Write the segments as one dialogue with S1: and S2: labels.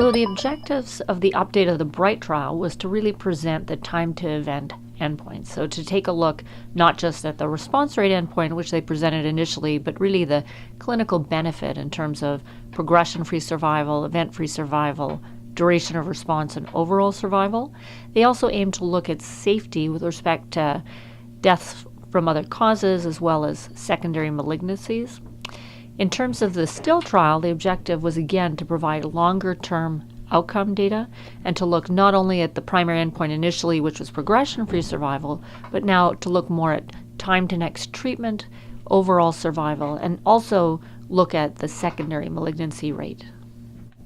S1: So the objectives of the update of the BRIGHT trial was to really present the time to event endpoints. So to take a look not just at the response rate endpoint, which they presented initially, but really the clinical benefit in terms of progression-free survival, event-free survival, duration of response, and overall survival. They also aim to look at safety with respect to deaths from other causes as well as secondary malignancies. In terms of the StiL trial, the objective was again to provide longer-term outcome data and to look not only at the primary endpoint initially, which was progression-free survival, but now to look more at time to next treatment, overall survival, and also look at the secondary malignancy rate.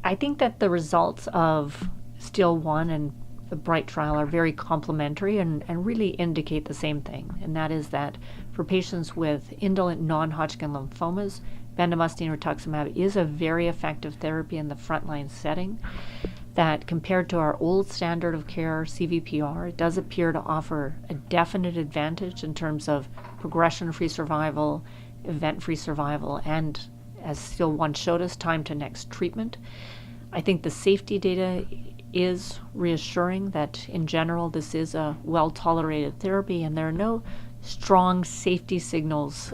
S1: I think that the results of StiL1 and the BRIGHT trial are very complementary and really indicate the same thing, and that is that for patients with indolent non-Hodgkin lymphomas, bendamustine rituximab is a very effective therapy in the frontline setting, that compared to our old standard of care, CVPR, it does appear to offer a definite advantage in terms of progression-free survival, event-free survival, and, as StiL1 showed us, time to next treatment. I think the safety data is reassuring that, in general, this is a well-tolerated therapy, and there are no strong safety signals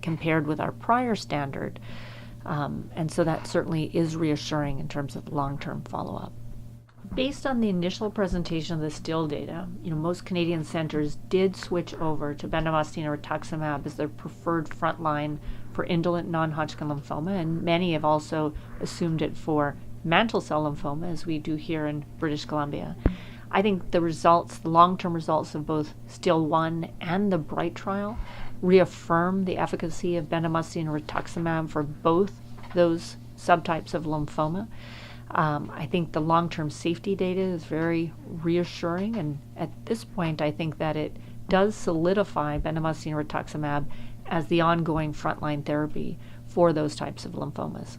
S1: compared with our prior standard. And so that certainly is reassuring in terms of long-term follow-up. Based on the initial presentation of the StiL data, most Canadian centers did switch over to bendamustine or rituximab as their preferred frontline for indolent non-Hodgkin lymphoma, and many have also assumed it for mantle cell lymphoma, as we do here in British Columbia. I think the results, the long-term results of both StiL1 and the BRIGHT trial reaffirm the efficacy of bendamustine or rituximab for both those subtypes of lymphoma. I think the long-term safety data is very reassuring, and at this point I think that it does solidify bendamustine or rituximab as the ongoing frontline therapy for those types of lymphomas.